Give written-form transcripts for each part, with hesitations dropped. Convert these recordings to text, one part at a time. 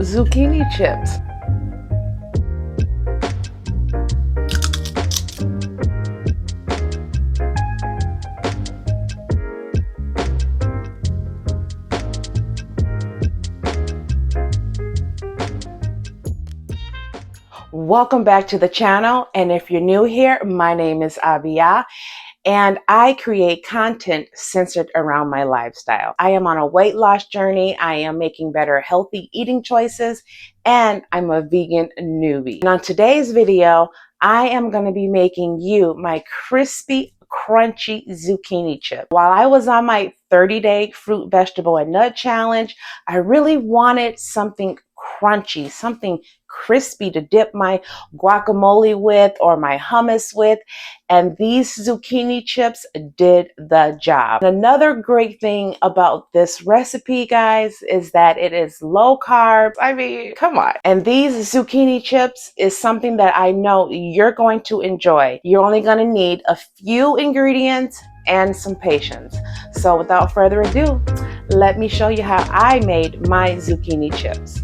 zucchini chips. Welcome back to the channel, and if you're new here, my name is Abiyah, and I create content centered around my lifestyle. I am on a weight loss journey. I am making better healthy eating choices, and I'm a vegan newbie. And on today's video, I am going to be making you my crispy, crunchy zucchini chip. While I was on my 30-day fruit, vegetable, and nut challenge, I really wanted something crunchy, something crispy to dip my guacamole with or my hummus with, and these zucchini chips did the job. And another great thing about this recipe, guys, is that it is low carb. I mean, come on. And these zucchini chips is something that I know you're going to enjoy. You're only going to need a few ingredients and some patience. So without further ado, let me show you how I made my zucchini chips.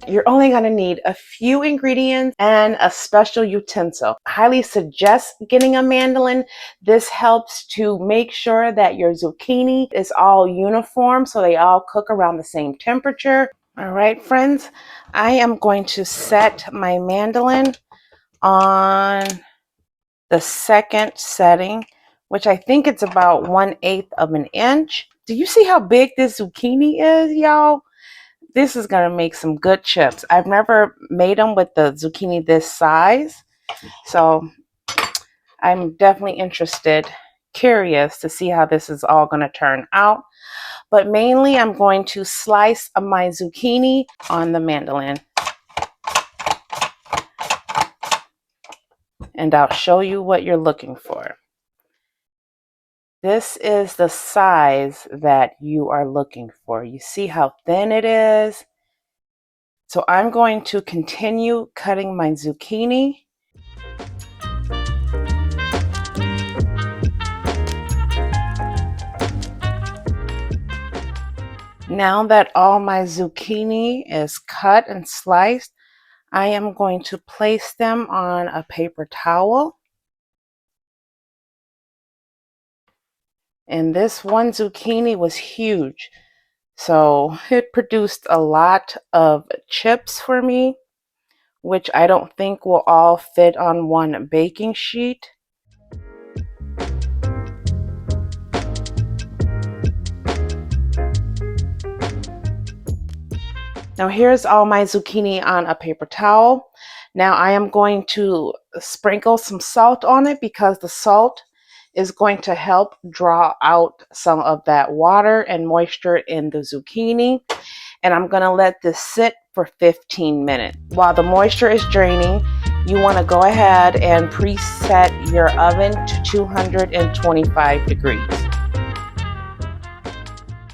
You're only going to need a few ingredients and a special utensil. I highly suggest getting a mandolin. This helps to make sure that your zucchini is all uniform so they all cook around the same temperature. All right, friends, I am going to set my mandolin on the second setting, which I think it's about 1/8 of an inch. Do you see how big this zucchini is, y'all? This is going to make some good chips. I've never made them with the zucchini this size, so I'm definitely curious to see how this is all going to turn out. But mainly I'm going to slice my zucchini on the mandolin. And I'll show you what you're looking for. This is the size that you are looking for. You see how thin it is? So I'm going to continue cutting my zucchini. Now that all my zucchini is cut and sliced, I am going to place them on a paper towel. And this one zucchini was huge, so it produced a lot of chips for me, which I don't think will all fit on one baking sheet. Now here's all my zucchini on a paper towel. Now I am going to sprinkle some salt on it because the salt is going to help draw out some of that water and moisture in the zucchini. And I'm going to let this sit for 15 minutes. While the moisture is draining, you want to go ahead and preset your oven to 225 degrees.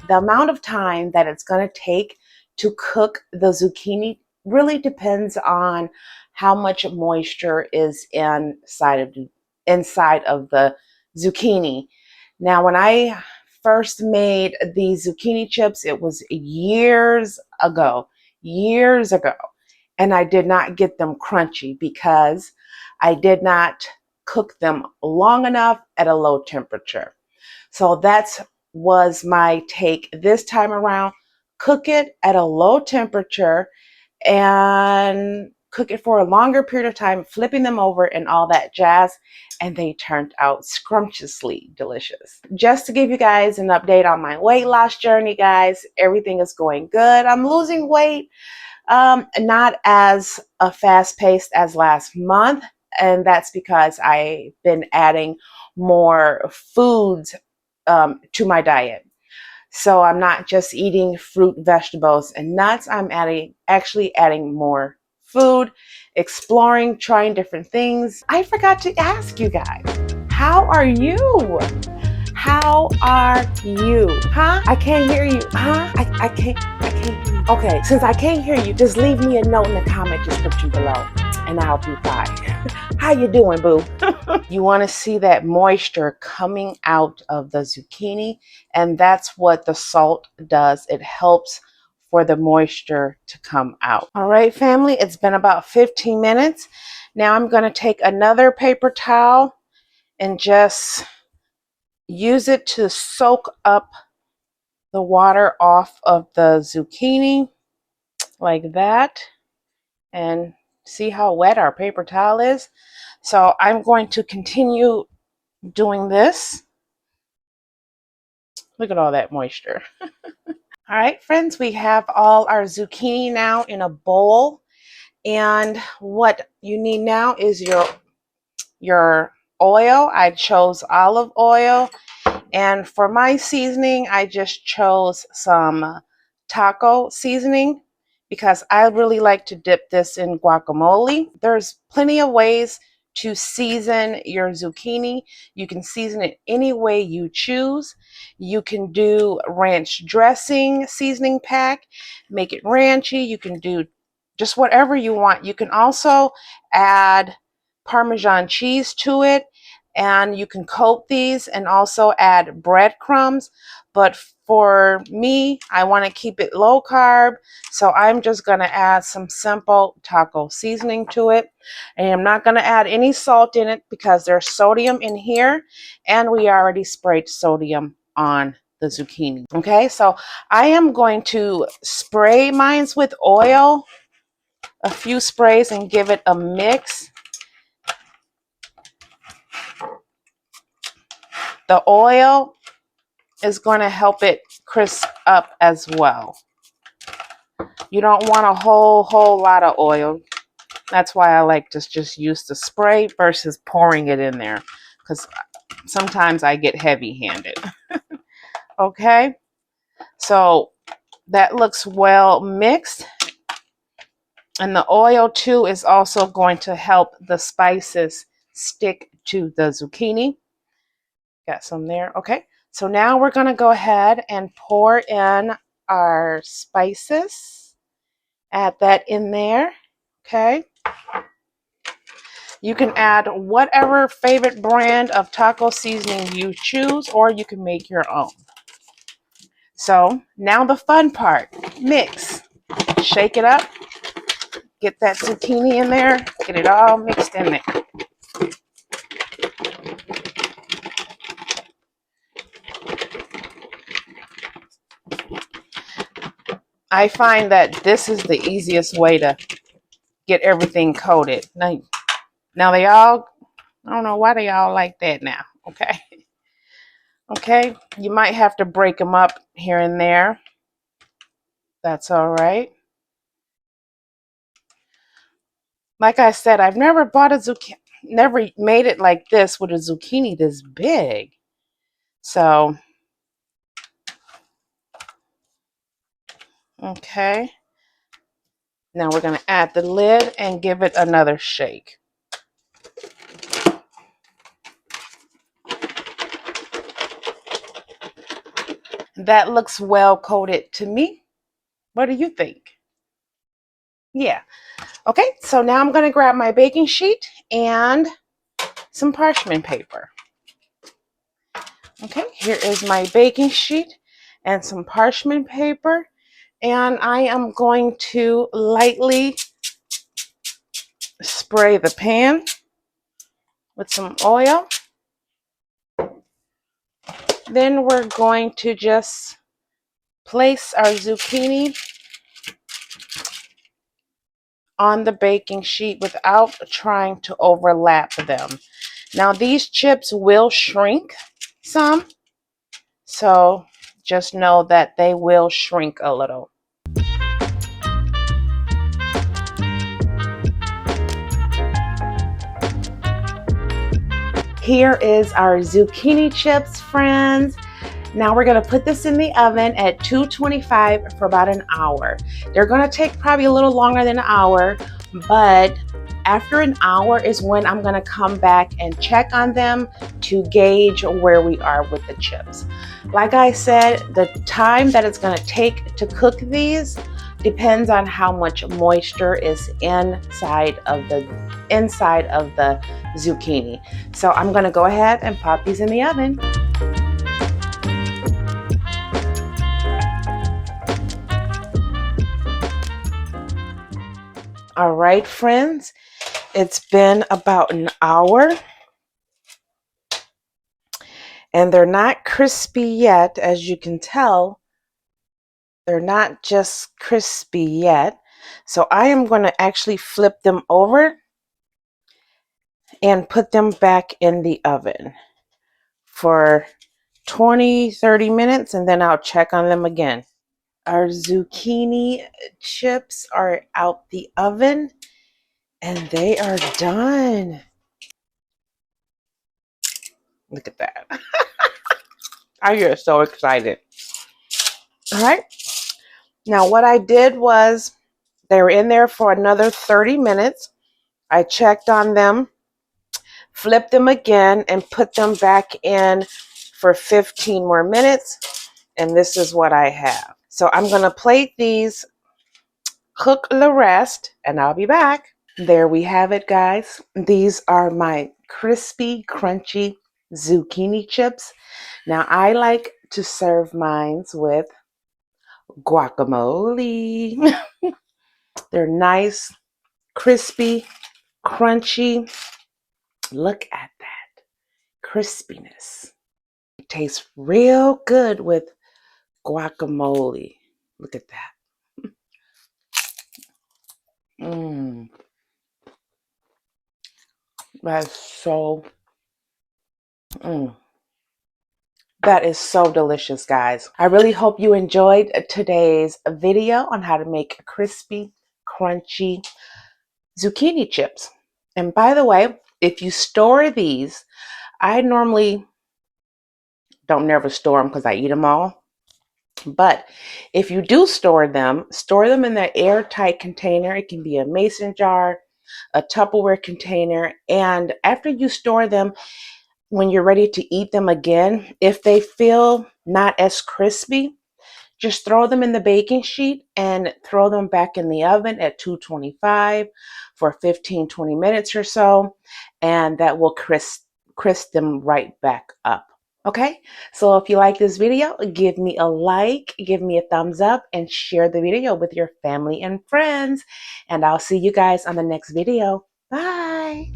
The amount of time that it's going to take to cook the zucchini really depends on how much moisture is inside of the zucchini. Now, when I first made these zucchini chips, it was years ago, and I did not get them crunchy because I did not cook them long enough at a low temperature. So that was my take this time around. Cook it at a low temperature and cook it for a longer period of time, flipping them over and all that jazz, and they turned out scrumptiously delicious. Just to give you guys an update on my weight loss journey, guys, everything is going good. I'm losing weight, not as fast-paced as last month, and that's because I've been adding more foods to my diet. So I'm not just eating fruit, vegetables, and nuts. I'm actually adding more food, exploring, trying different things. I forgot to ask you guys, how are you? How are you? Huh? I can't hear you. Huh? I can't hear you. Okay, since I can't hear you, just leave me a note in the comment description below and I'll be fine. How you doing, boo? You want to see that moisture coming out of the zucchini, and that's what the salt does. It helps for the moisture to come out. All right, family, it's been about 15 minutes. Now I'm going to take another paper towel and just use it to soak up the water off of the zucchini like that. And see how wet our paper towel is? So I'm going to continue doing this. Look at all that moisture. All right, friends, we have all our zucchini now in a bowl. And what you need now is your oil. I chose olive oil. And for my seasoning, I just chose some taco seasoning because I really like to dip this in guacamole. There's plenty of ways to season your zucchini. You can season it any way you choose. You can do ranch dressing seasoning pack, make it ranchy. You can do just whatever you want. You can also add Parmesan cheese to it, and you can coat these and also add breadcrumbs. But for me, I want to keep it low carb, so I'm just going to add some simple taco seasoning to it. And I'm not going to add any salt in it because there's sodium in here, and we already sprayed sodium on the zucchini. Okay, so I am going to spray mine with oil, a few sprays, and give it a mix. The oil is going to help it crisp up as well. You don't want a whole lot of oil. That's why I like to just use the spray versus pouring it in there, because sometimes I get heavy-handed. Okay, so that looks well mixed. And the oil too is also going to help the spices stick to the zucchini. Got some there. Okay, so now we're going to go ahead and pour in our spices. Add that in there. Okay. You can add whatever favorite brand of taco seasoning you choose, or you can make your own. So now the fun part, mix. Shake it up. Get that zucchini in there. Get it all mixed in there. I find that this is the easiest way to get everything coated. Now they all, I don't know why they all like that now. Okay. Okay. You might have to break them up here and there. That's all right. Like I said, I've never bought a zucchini, never made it like this with a zucchini this big. So, okay. Now we're going to add the lid and give it another shake. That looks well coated to me. What do you think? Yeah. Okay, so now I'm going to grab my baking sheet and some parchment paper. Okay, here is my baking sheet and some parchment paper. And I am going to lightly spray the pan with some oil. Then we're going to just place our zucchini on the baking sheet without trying to overlap them. Now these chips will shrink some, so just know that they will shrink a little. Here is our zucchini chips, friends. Now we're going to put this in the oven at 225 for about an hour. They're going to take probably a little longer than an hour, but after an hour is when I'm going to come back and check on them to gauge where we are with the chips. Like I said, the time that it's going to take to cook these depends on how much moisture is inside of the zucchini. So I'm going to go ahead and pop these in the oven. All right, friends, it's been about an hour and they're not crispy yet. As you can tell, they're not just crispy yet. So I am going to actually flip them over and put them back in the oven for 20-30 minutes, and then I'll check on them again. Our zucchini chips are out the oven and they are done. Look at that. I get so excited. All right. Now what I did was they were in there for another 30 minutes. I checked on them, flipped them again, and put them back in for 15 more minutes. And this is what I have. So I'm going to plate these, cook the rest, and I'll be back. There we have it, guys. These are my crispy, crunchy zucchini chips. Now, I like to serve mine with guacamole. They're nice, crispy, crunchy. Look at that crispiness. It tastes real good with guacamole. Look at that. Mmm. That's so, that is so delicious, guys. I really hope you enjoyed today's video on how to make crispy, crunchy zucchini chips. And by the way, if you store these, I normally don't never store them because I eat them all. But if you do store them in that airtight container. It can be a mason jar, a Tupperware container. And after you store them, when you're ready to eat them again, if they feel not as crispy, just throw them in the baking sheet and throw them back in the oven at 225 for 15-20 minutes or so, and that will crisp them right back up. Okay, so if you like this video, give me a like, give me a thumbs up, and share the video with your family and friends. And I'll see you guys on the next video. Bye.